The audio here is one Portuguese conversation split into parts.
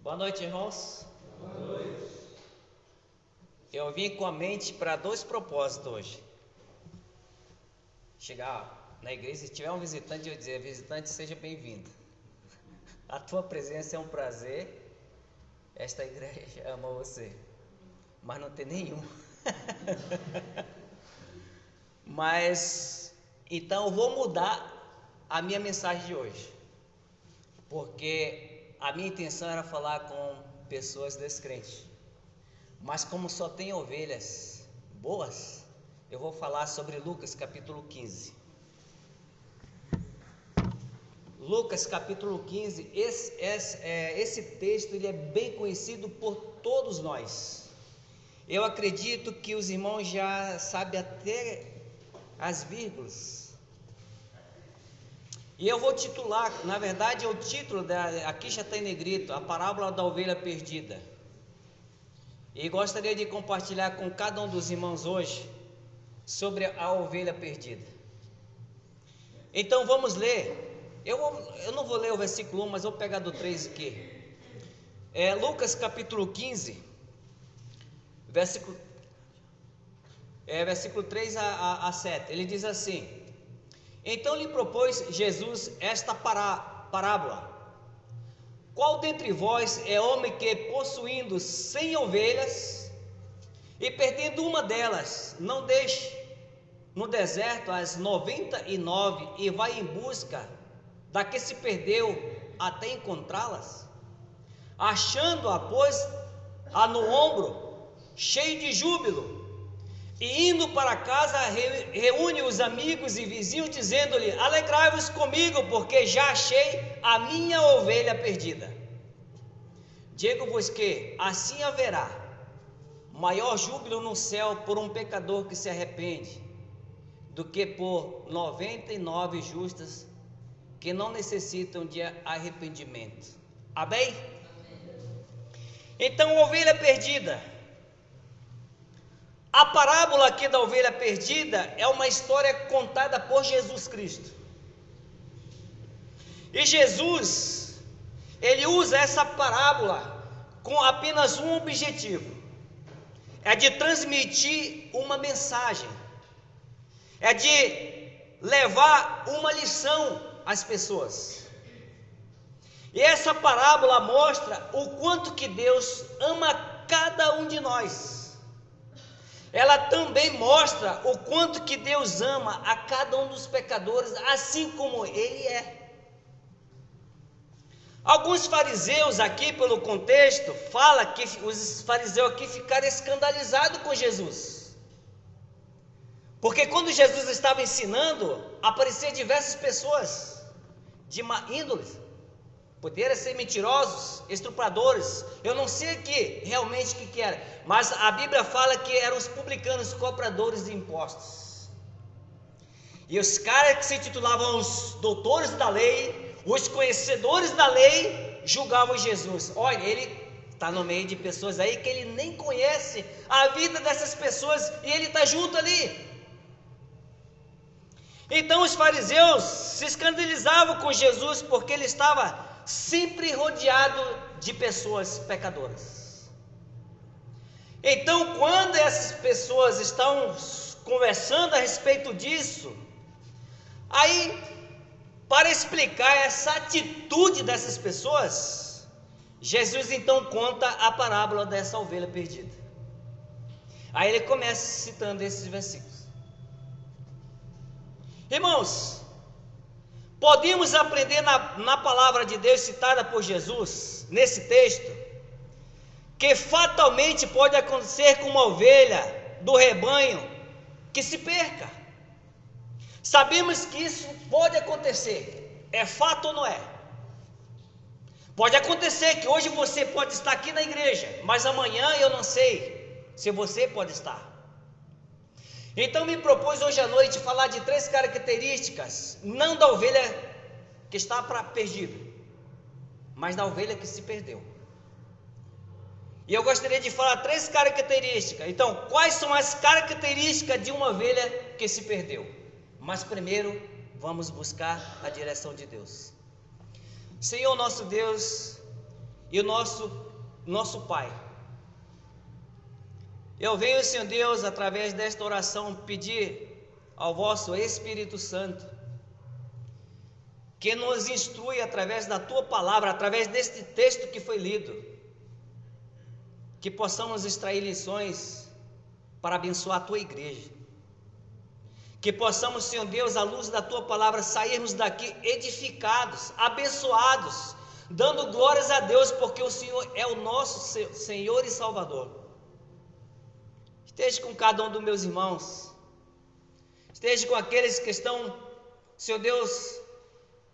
Boa noite, irmãos. Boa noite. Eu vim com a mente para dois propósitos hoje. Chegar na igreja, se tiver um visitante, eu dizer: visitante, seja bem-vindo. A tua presença é um prazer. Esta igreja ama você, mas não tem nenhum. Mas então eu vou mudar a minha mensagem de hoje, porque a minha intenção era falar com pessoas descrentes, mas como só tem ovelhas boas, eu vou falar sobre Lucas capítulo 15. Lucas capítulo 15, esse texto ele é bem conhecido por todos nós. Eu acredito que os irmãos já sabem até as vírgulas. E eu vou titular, na verdade o título, aqui já está em negrito, a parábola da ovelha perdida. E gostaria de compartilhar com cada um dos irmãos hoje sobre a ovelha perdida. Então vamos ler. Eu não vou ler o versículo 1, mas vou pegar do 3 aqui. Lucas capítulo 15, versículo 3 a 7. Ele diz assim: então lhe propôs Jesus esta parábola: qual dentre vós é homem que, possuindo 100 ovelhas, e perdendo uma delas, não deixe no deserto as 99 e vai em busca da que se perdeu até encontrá-las? Achando-a, pôs-a no ombro, cheio de júbilo, e indo para casa reúne os amigos e vizinhos, dizendo-lhe: alegrai-vos comigo, porque já achei a minha ovelha perdida. Digo-vos que assim haverá maior júbilo no céu por um pecador que se arrepende, do que por 99 justas que não necessitam de arrependimento. Amém? Então, ovelha perdida. A parábola aqui da ovelha perdida é uma história contada por Jesus Cristo. E Jesus, ele usa essa parábola com apenas um objetivo: é de transmitir uma mensagem, é de levar uma lição às pessoas. E essa parábola mostra o quanto que Deus ama cada um de nós. Ela também mostra o quanto que Deus ama a cada um dos pecadores, assim como Ele é. Alguns fariseus aqui, pelo contexto, fala que os fariseus aqui ficaram escandalizados com Jesus, porque quando Jesus estava ensinando, apareciam diversas pessoas de má índole, poderiam ser mentirosos, estupradores, eu não sei realmente o que era, mas a Bíblia fala que eram os publicanos, cobradores de impostos. E os caras que se titulavam os doutores da lei, os conhecedores da lei, julgavam Jesus. Olha, ele está no meio de pessoas aí que ele nem conhece a vida dessas pessoas, e ele está junto ali. Então os fariseus se escandalizavam com Jesus, porque ele estava sempre rodeado de pessoas pecadoras. Então, quando essas pessoas estão conversando a respeito disso, aí, para explicar essa atitude dessas pessoas, Jesus então conta a parábola dessa ovelha perdida. Aí ele começa citando esses versículos. Irmãos, podemos aprender na palavra de Deus citada por Jesus, nesse texto, que fatalmente pode acontecer com uma ovelha do rebanho que se perca. Sabemos que isso pode acontecer, é fato ou não é? Pode acontecer que hoje você pode estar aqui na igreja, mas amanhã eu não sei se você pode estar. Então me propus hoje à noite falar de 3 características, não da ovelha que está perdida, mas da ovelha que se perdeu. E eu gostaria de falar 3 características. Então, quais são as características de uma ovelha que se perdeu? Mas primeiro, vamos buscar a direção de Deus. Senhor nosso Deus e o nosso Pai. Eu venho, Senhor Deus, através desta oração, pedir ao vosso Espírito Santo que nos instrui através da tua palavra, através deste texto que foi lido, que possamos extrair lições para abençoar a tua igreja, que possamos, Senhor Deus, à luz da tua palavra, sairmos daqui edificados, abençoados, dando glórias a Deus, porque o Senhor é o nosso Senhor e Salvador. Esteja com cada um dos meus irmãos, esteja com aqueles que estão, Senhor Deus,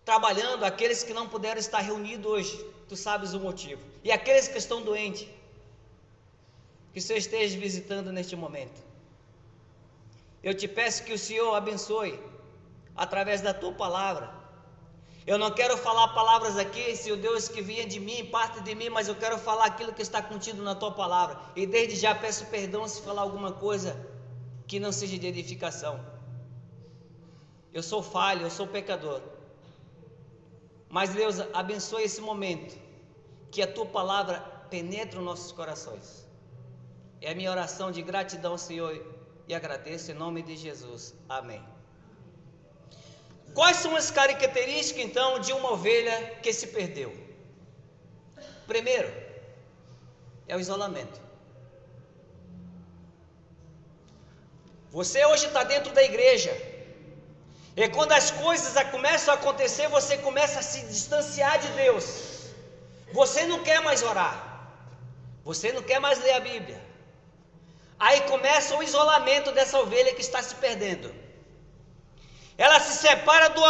trabalhando, aqueles que não puderam estar reunidos hoje, tu sabes o motivo, e aqueles que estão doentes, que o Senhor esteja visitando neste momento. Eu te peço que o Senhor abençoe através da tua palavra. Eu não quero falar palavras aqui, Senhor Deus, que vinha de mim, parte de mim, mas eu quero falar aquilo que está contido na tua palavra, e desde já peço perdão se falar alguma coisa que não seja de edificação. Eu sou falho, eu sou pecador, mas Deus, abençoe esse momento, que a tua palavra penetre os nossos corações. É a minha oração de gratidão, Senhor, e agradeço em nome de Jesus. Amém. Quais são as características, então, de uma ovelha que se perdeu? Primeiro, é o isolamento. Você hoje está dentro da igreja, e quando as coisas começam a acontecer, você começa a se distanciar de Deus. Você não quer mais orar, você não quer mais ler a Bíblia. Aí começa o isolamento dessa ovelha que está se perdendo. Ela se separa do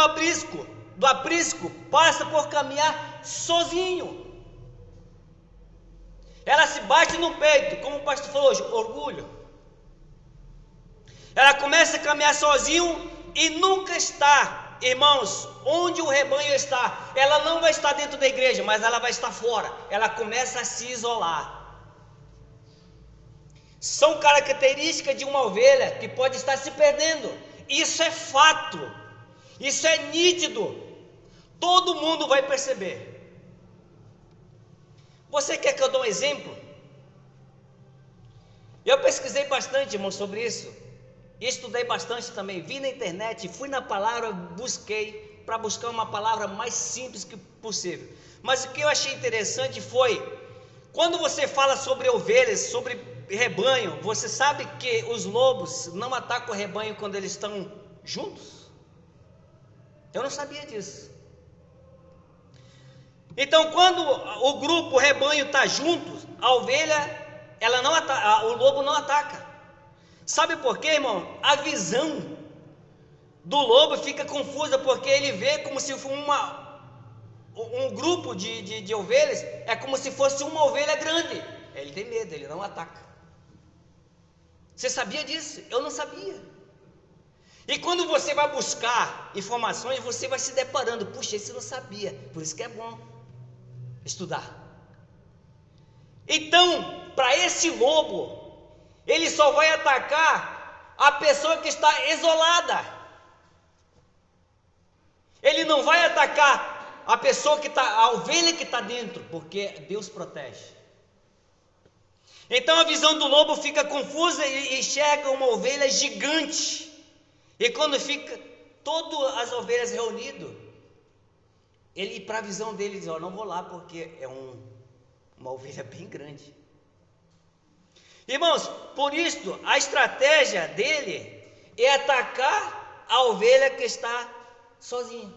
aprisco, passa por caminhar sozinho. Ela se bate no peito, como o pastor falou hoje, orgulho. Ela começa a caminhar sozinho e nunca está, irmãos, onde o rebanho está. Ela não vai estar dentro da igreja, mas ela vai estar fora. Ela começa a se isolar. São características de uma ovelha que pode estar se perdendo. Isso é fato, isso é nítido, todo mundo vai perceber. Você quer que eu dê um exemplo? Eu pesquisei bastante, irmão, sobre isso, estudei bastante também, vi na internet, fui na palavra, busquei, para buscar uma palavra mais simples que possível. Mas o que eu achei interessante foi, quando você fala sobre ovelhas, sobre rebanho, você sabe que os lobos não atacam o rebanho quando eles estão juntos? Eu não sabia disso. Então, quando o grupo, o rebanho está junto, a ovelha, ela não ataca, o lobo não ataca. Sabe por quê, irmão? A visão do lobo fica confusa, porque ele vê como se fosse um grupo de ovelhas, é como se fosse uma ovelha grande. Ele tem medo, ele não ataca. Você sabia disso? Eu não sabia. E quando você vai buscar informações, você vai se deparando, puxa, esse eu não sabia, por isso que é bom estudar. Então, para esse lobo, ele só vai atacar a pessoa que está isolada. Ele não vai atacar a pessoa que está, a ovelha que está dentro, porque Deus protege. Então a visão do lobo fica confusa e enxerga uma ovelha gigante. E quando fica todas as ovelhas reunidas, ele, para a visão dele, diz: não vou lá porque é uma ovelha bem grande. Irmãos, por isso a estratégia dele é atacar a ovelha que está sozinha.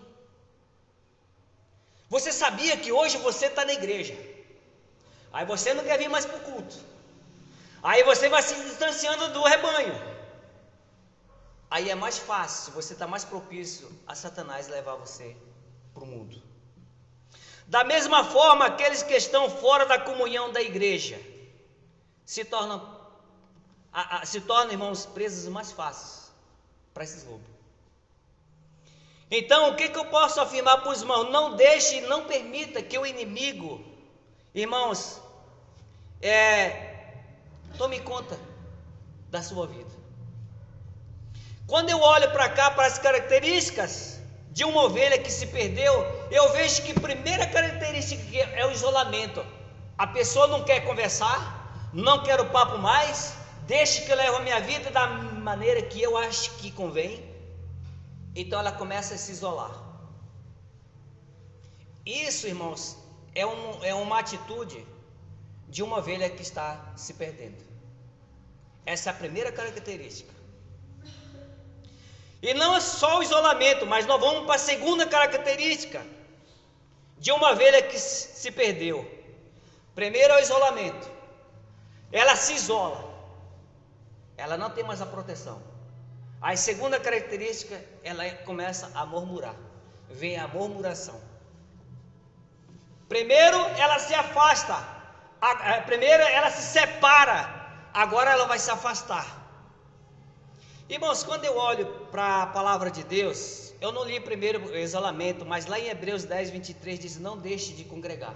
Você sabia que hoje você está na igreja, aí você não quer vir mais para o culto, aí você vai se distanciando do rebanho, aí é mais fácil, você está mais propício a Satanás levar você para o mundo. Da mesma forma, aqueles que estão fora da comunhão da igreja se tornam, irmãos, presos mais fáceis para esses lobos. Então, o que eu posso afirmar para os irmãos? Não deixe, não permita que o inimigo, irmãos, tome conta da sua vida. Quando eu olho para cá, para as características de uma ovelha que se perdeu, eu vejo que a primeira característica é o isolamento. A pessoa não quer conversar, não quer o papo mais, deixa que eu levo a minha vida da maneira que eu acho que convém. Então ela começa a se isolar. Isso, irmãos, é uma atitude de uma ovelha que está se perdendo. Essa é a primeira característica. E não é só o isolamento, mas nós vamos para a segunda característica de uma ovelha que se perdeu. Primeiro é o isolamento. Ela se isola. Ela não tem mais a proteção. A segunda característica, ela começa a murmurar. Vem a murmuração. Primeiro ela se afasta. Primeiro ela se separa. Agora ela vai se afastar. Irmãos, quando eu olho para a palavra de Deus, eu não li primeiro o isolamento, mas lá em Hebreus 10, 23 diz: não deixe de congregar.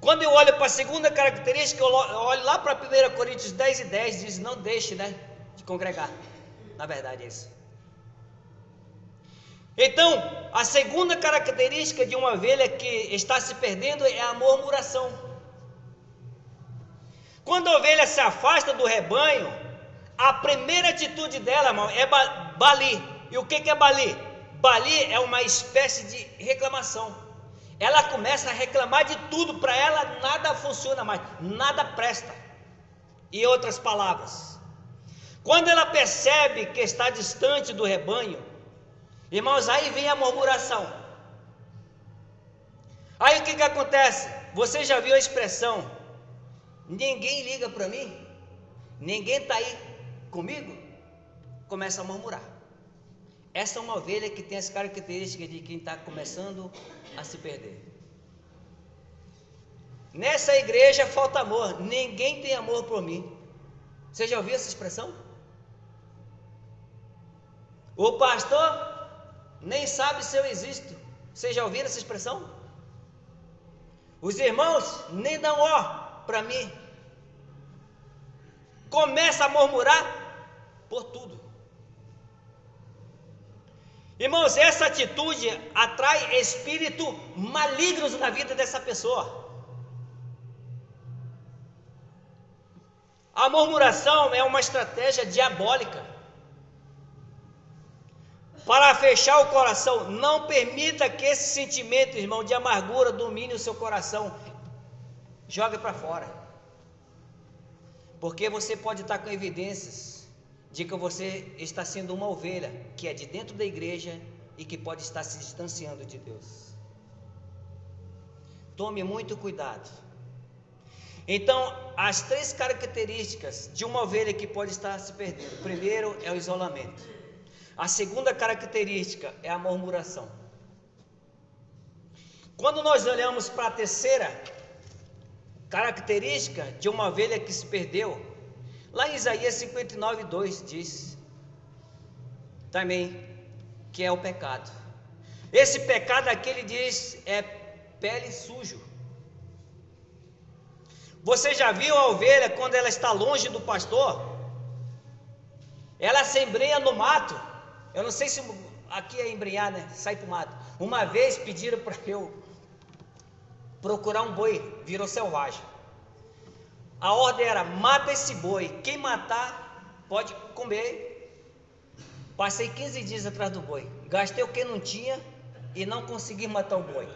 Quando eu olho para a segunda característica, eu olho lá para 1 Coríntios 10 e 10, diz: não deixe, de congregar. Na verdade é isso. Então, a segunda característica de uma ovelha que está se perdendo é a murmuração. Quando a ovelha se afasta do rebanho, a primeira atitude dela, irmão, é balir. E o que é balir? Balir é uma espécie de reclamação. Ela começa a reclamar de tudo, para ela nada funciona mais, nada presta. Em outras palavras, quando ela percebe que está distante do rebanho, irmãos, aí vem a murmuração. Aí o que acontece? Você já viu a expressão: ninguém liga para mim? Ninguém está aí comigo? Começa a murmurar. Essa é uma ovelha que tem as características de quem está começando a se perder. Nessa igreja falta amor. Ninguém tem amor por mim. Você já ouviu essa expressão? O pastor nem sabe se eu existo. Você já ouviu essa expressão? Os irmãos nem dão ó para mim. Começa a murmurar por tudo. Irmãos, essa atitude atrai espíritos malignos na vida dessa pessoa. A murmuração é uma estratégia diabólica para fechar o coração. Não permita que esse sentimento, irmão, de amargura domine o seu coração. Jogue para fora. Porque você pode estar com evidências de que você está sendo uma ovelha que é de dentro da igreja e que pode estar se distanciando de Deus. Tome muito cuidado. Então, as três características de uma ovelha que pode estar se perdendo: primeiro é o isolamento, a segunda característica é a murmuração. Quando nós olhamos para a terceira característica de uma ovelha que se perdeu, lá em Isaías 59, 2 diz também que é o pecado. Esse pecado aqui ele diz é pele sujo. Você já viu a ovelha quando ela está longe do pastor? Ela se embrenha no mato. Eu não sei se aqui é embrenhar, né? Sai para o mato. Uma vez pediram para eu procurar um boi, virou selvagem. A ordem era: mata esse boi, quem matar pode comer. Passei 15 dias atrás do boi, gastei o que não tinha e não consegui matar o boi.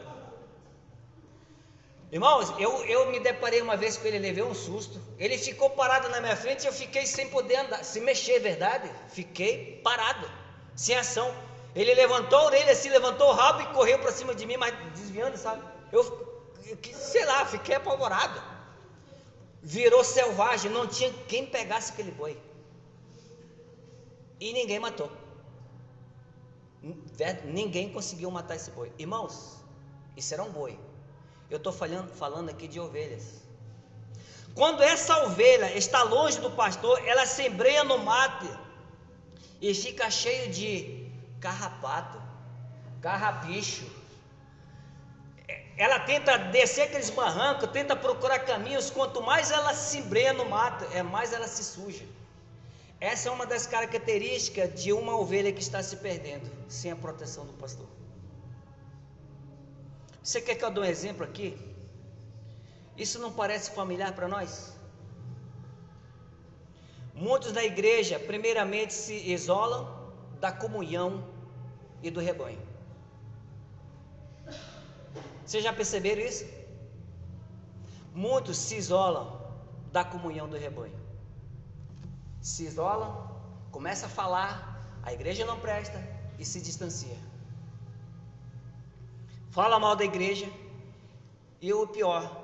Irmãos, eu me deparei uma vez com ele, levei um susto. Ele ficou parado na minha frente e eu fiquei sem poder andar, se mexer, verdade? Fiquei parado, sem ação. Ele levantou a orelha assim, levantou o rabo e correu para cima de mim, mas desviando, sabe? Eu sei lá, fiquei apavorado. Virou selvagem, não tinha quem pegasse aquele boi. E ninguém matou. Ninguém conseguiu matar esse boi. Irmãos, isso era um boi. Eu estou falando aqui de ovelhas. Quando essa ovelha está longe do pastor, ela se embrenha no mato e fica cheio de carrapato, carrapicho. Ela tenta descer aqueles barrancos, tenta procurar caminhos. Quanto mais ela se embrenha no mato, mais ela se suja. Essa é uma das características de uma ovelha que está se perdendo sem a proteção do pastor. Você quer que eu dê um exemplo aqui? Isso não parece familiar para nós? Muitos da igreja, primeiramente, se isolam da comunhão e do rebanho. Vocês já perceberam isso? Muitos se isolam da comunhão do rebanho. Se isolam, começa a falar, a igreja não presta e se distancia. Fala mal da igreja e o pior,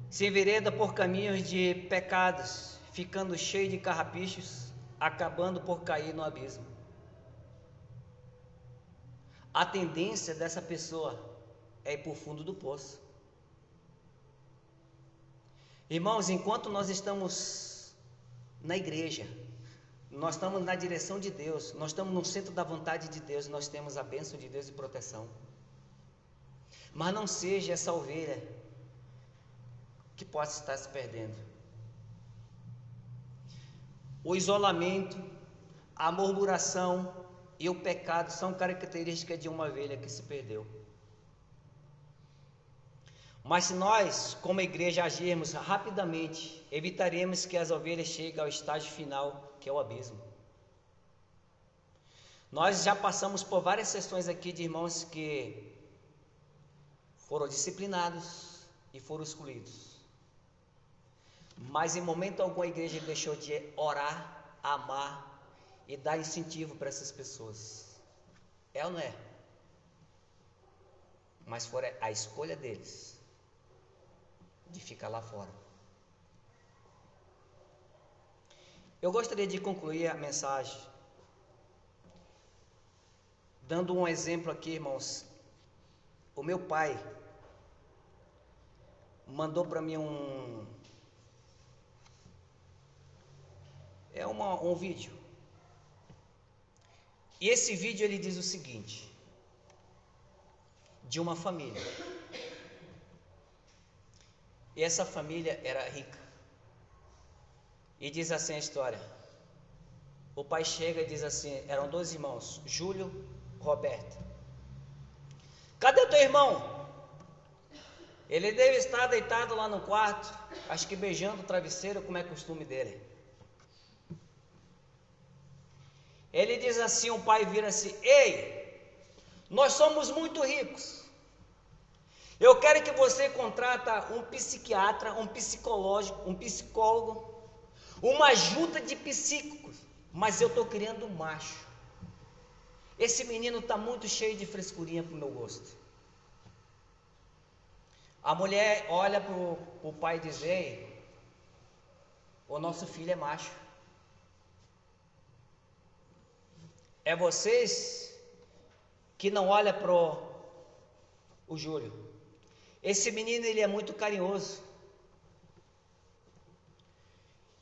se envereda por caminhos de pecados, ficando cheio de carrapichos, acabando por cair no abismo. A tendência dessa pessoa é ir para o fundo do poço. Irmãos, enquanto nós estamos na igreja, nós estamos na direção de Deus, nós estamos no centro da vontade de Deus, nós temos a bênção de Deus e proteção. Mas não seja essa ovelha que possa estar se perdendo. O isolamento, a murmuração e o pecado são características de uma ovelha que se perdeu. Mas se nós, como igreja, agirmos rapidamente, evitaremos que as ovelhas cheguem ao estágio final, que é o abismo. Nós já passamos por várias sessões aqui de irmãos que foram disciplinados e foram excluídos. Mas em momento algum a igreja deixou de orar, amar e dar incentivo para essas pessoas. É ou não é? Mas foi a escolha deles de ficar lá fora. Eu gostaria de concluir a mensagem dando um exemplo aqui, irmãos. O meu pai mandou para mim um vídeo. E esse vídeo ele diz o seguinte: de uma família. E essa família era rica. E diz assim a história. O pai chega e diz assim, eram 2 irmãos, Júlio, Roberto. Cadê teu irmão? Ele deve estar deitado lá no quarto, acho que beijando o travesseiro, como é costume dele. Ele diz assim, o pai vira assim, ei, nós somos muito ricos. Eu quero que você contrata um psiquiatra, um psicólogo, uma junta de psíquicos, mas eu estou querendo um macho. Esse menino está muito cheio de frescurinha para o meu gosto. A mulher olha para o pai e diz, ei, o nosso filho é macho. É vocês que não olham para o Júlio. Esse menino ele é muito carinhoso.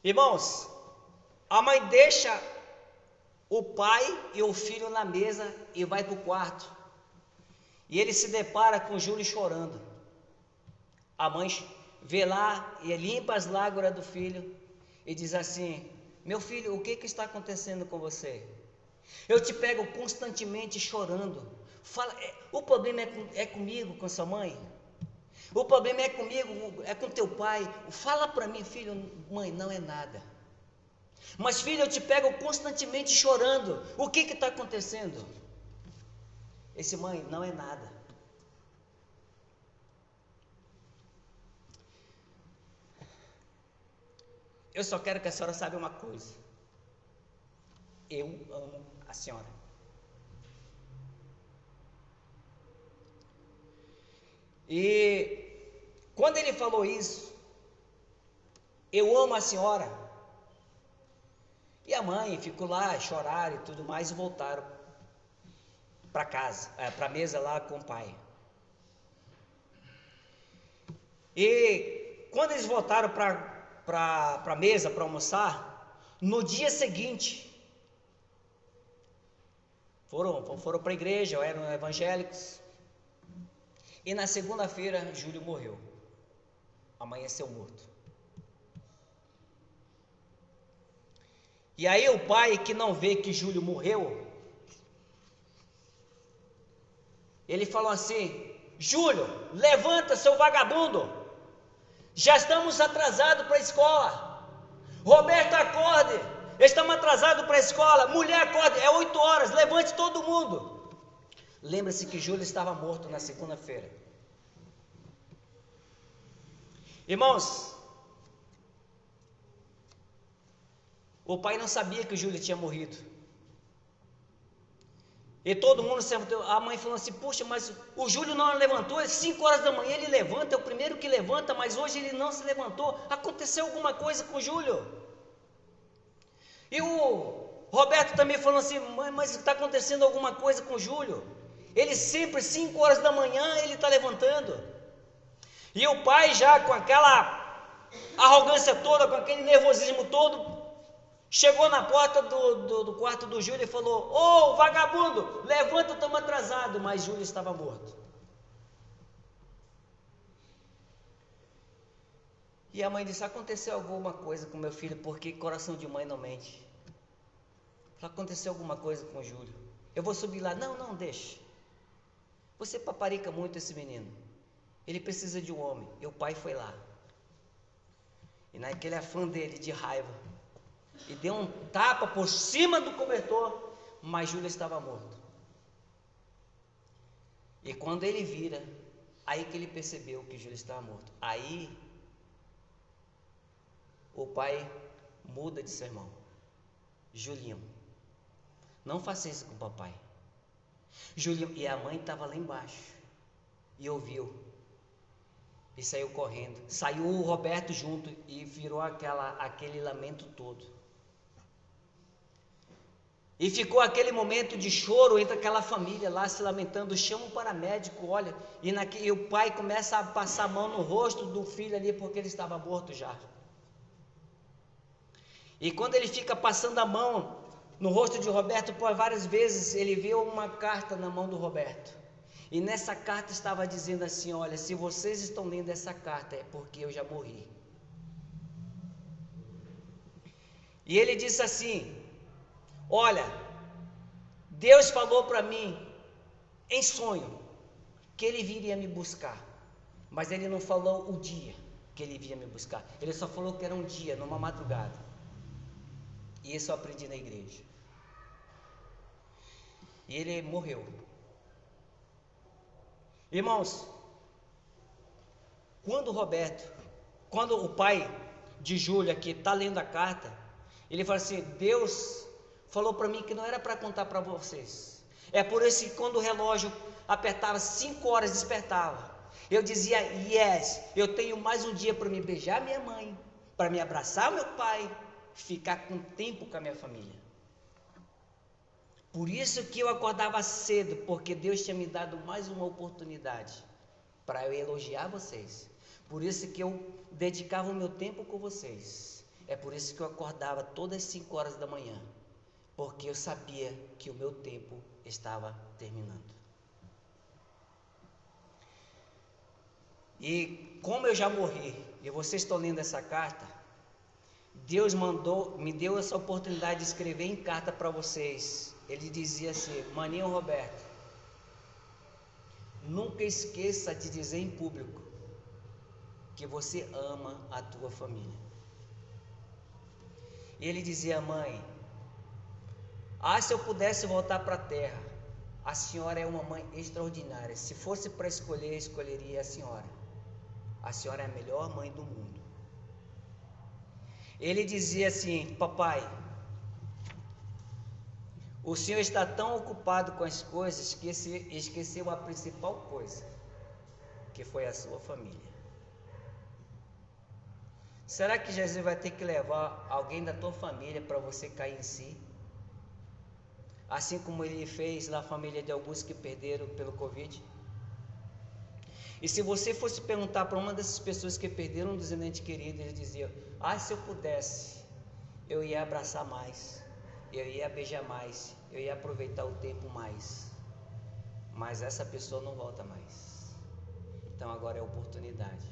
Irmãos, a mãe deixa o pai e o filho na mesa e vai para o quarto. E ele se depara com o Júlio chorando. A mãe vê lá e limpa as lágrimas do filho e diz assim, meu filho, o que está acontecendo com você? Eu te pego constantemente chorando. Fala, o problema é comigo, com sua mãe? O problema é comigo, é com teu pai. Fala para mim, filho. Mãe, não é nada. Mas filho, eu te pego constantemente chorando. O que está acontecendo? Esse mãe, não é nada. Eu só quero que a senhora saiba uma coisa. Eu amo a senhora. E quando ele falou isso, eu amo a senhora. E a mãe ficou lá, choraram e tudo mais, e voltaram para casa, para a mesa lá com o pai. E quando eles voltaram para a mesa para almoçar, no dia seguinte, foram para a igreja, eram evangélicos. E na segunda-feira, Júlio morreu. Amanheceu morto. E aí o pai, que não vê que Júlio morreu, ele falou assim, Júlio, levanta, seu vagabundo, já estamos atrasados para a escola. Roberto, acorde, estamos atrasados para a escola. Mulher, acorde, é 8 horas, levante todo mundo. Lembra-se que Júlio estava morto na segunda-feira. Irmãos, o pai não sabia que o Júlio tinha morrido. E todo mundo se levantou. A mãe falou assim: puxa, mas o Júlio não levantou. 5 horas da manhã ele levanta, é o primeiro que levanta, mas hoje ele não se levantou. Aconteceu alguma coisa com o Júlio. E o Roberto também falou assim: mãe, mas está acontecendo alguma coisa com o Júlio. Ele sempre, 5 horas da manhã, ele está levantando. E o pai, já com aquela arrogância toda, com aquele nervosismo todo, chegou na porta do quarto do Júlio e falou: ô vagabundo, levanta, estamos atrasados. Mas Júlio estava morto. E a mãe disse: aconteceu alguma coisa com meu filho, porque coração de mãe não mente. Aconteceu alguma coisa com o Júlio. Eu vou subir lá. Não, não, deixa. Você paparica muito esse menino. Ele precisa de um homem. E o pai foi lá. E naquele afã dele de raiva, e deu um tapa por cima do cobertor, mas Júlio estava morto. E quando ele vira, aí que ele percebeu que Júlio estava morto. Aí o pai muda de sermão. Julinho, não faça isso com o papai. Julinho, e a mãe estava lá embaixo e ouviu. E saiu correndo. Saiu o Roberto junto e virou aquele lamento todo. E ficou aquele momento de choro entre aquela família lá se lamentando. Chama um paramédico, olha. E o pai começa a passar a mão no rosto do filho ali, porque ele estava morto já. E quando ele fica passando a mão no rosto de Roberto, por várias vezes, ele vê uma carta na mão do Roberto. E nessa carta estava dizendo assim: olha, se vocês estão lendo essa carta, é porque eu já morri. E ele disse assim: olha, Deus falou para mim, em sonho, que ele viria me buscar. Mas ele não falou o dia que ele viria me buscar. Ele só falou que era um dia, numa madrugada. E isso eu aprendi na igreja. E ele morreu. Irmãos, quando o pai de Júlio aqui está lendo a carta, ele fala assim: Deus falou para mim que não era para contar para vocês. É por isso que quando o relógio apertava 5 horas, despertava, eu dizia: yes, eu tenho mais um dia para me beijar minha mãe, para me abraçar meu pai, ficar com tempo com a minha família. Por isso que eu acordava cedo, porque Deus tinha me dado mais uma oportunidade para eu elogiar vocês. Por isso que eu dedicava o meu tempo com vocês. É por isso que eu acordava todas as 5 horas da manhã, porque eu sabia que o meu tempo estava terminando. E como eu já morri, e vocês estão lendo essa carta, Deus me deu essa oportunidade de escrever em carta para vocês. Ele dizia assim: maninho Roberto, nunca esqueça de dizer em público que você ama a tua família. E ele dizia: mãe, se eu pudesse voltar para a terra, a senhora é uma mãe extraordinária. Se fosse para escolher, escolheria a senhora. A senhora é a melhor mãe do mundo. Ele dizia assim: papai, o senhor está tão ocupado com as coisas que esqueceu a principal coisa, que foi a sua família. Será que Jesus vai ter que levar alguém da tua família para você cair em si? Assim como ele fez na família de alguns que perderam pelo Covid? E se você fosse perguntar para uma dessas pessoas que perderam um dos entes queridos, ele dizia: se eu pudesse, eu ia abraçar mais, eu ia beijar mais, eu ia aproveitar o tempo mais. Mas essa pessoa não volta mais. Então agora é a oportunidade.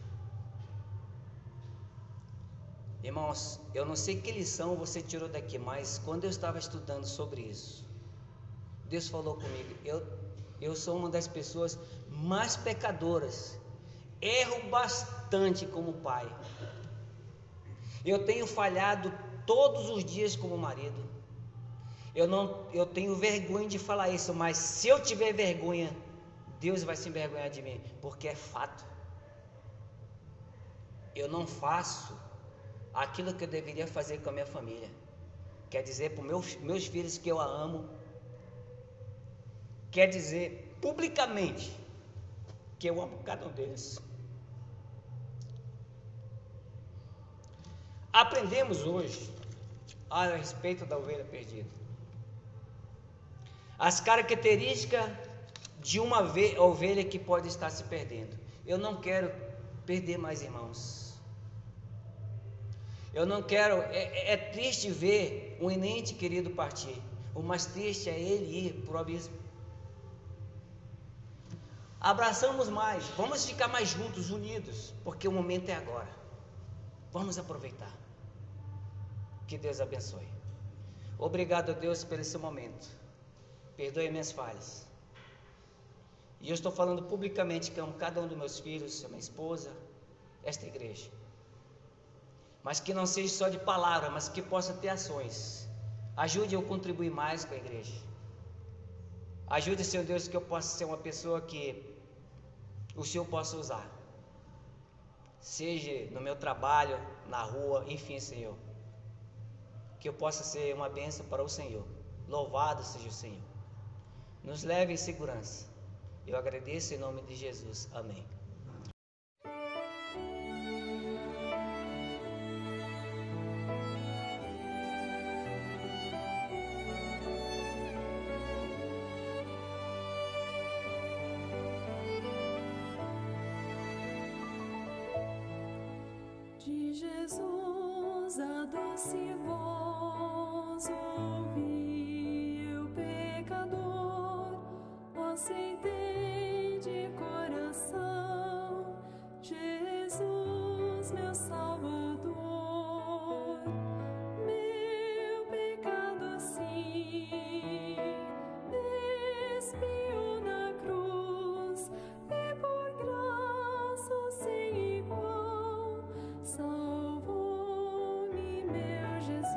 Irmãos, eu não sei que lição você tirou daqui, mas quando eu estava estudando sobre isso, Deus falou comigo: Eu sou uma das pessoas mais pecadoras. Erro bastante como pai. Eu tenho falhado todos os dias como marido. Eu tenho vergonha de falar isso, mas se eu tiver vergonha, Deus vai se envergonhar de mim, porque é fato. Eu não faço aquilo que eu deveria fazer com a minha família. Quer dizer para os meus filhos que eu a amo. Quer dizer publicamente que eu amo cada um deles. Aprendemos hoje a respeito da ovelha perdida. As características de uma ovelha que pode estar se perdendo. Eu não quero perder mais irmãos. Eu não quero, é triste ver um ente querido partir. O mais triste é ele ir para o abismo. Abraçamos mais, vamos ficar mais juntos, unidos, porque o momento é agora. Vamos aproveitar. Que Deus abençoe. Obrigado a Deus por esse momento. Perdoe minhas falhas. E eu estou falando publicamente que amo cada um dos meus filhos, a minha esposa, esta igreja. Mas que não seja só de palavra, mas que possa ter ações. Ajude eu a contribuir mais com a igreja. Ajude, Senhor Deus, que eu possa ser uma pessoa que o Senhor possa usar. Seja no meu trabalho, na rua, enfim, Senhor. Que eu possa ser uma bênção para o Senhor. Louvado seja o Senhor. Nos leve em segurança. Eu agradeço em nome de Jesus. Amém. De Jesus a doce voz ouvi eu pecador, aceitei de coração Jesus meu Salvador, meu pecado assim despiu na cruz e por graça sem igual salvou-me meu Jesus.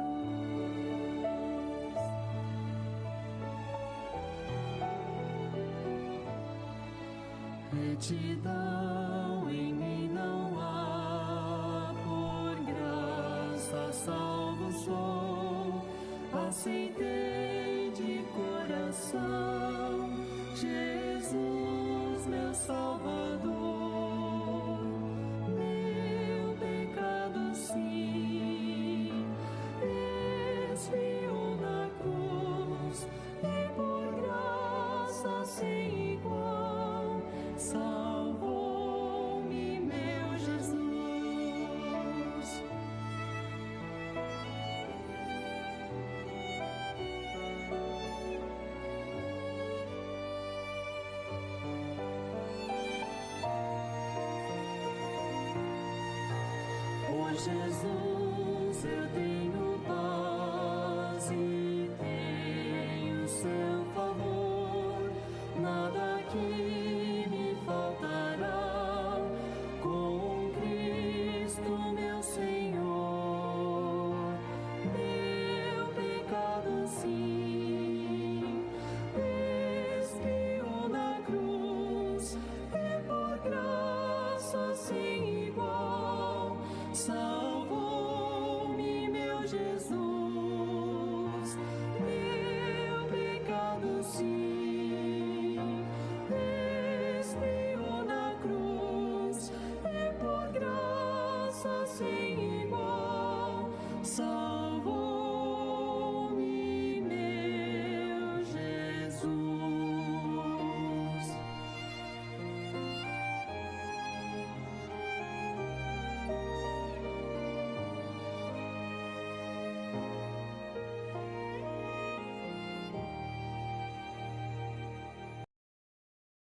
Retidão em mim não há, por graça salvo sou, aceitei de coração Jesus meu Salvador, meu pecado sim desfiou na cruz e por graça sem igual salvou-me meu Jesus. Por Jesus eu tenho paz e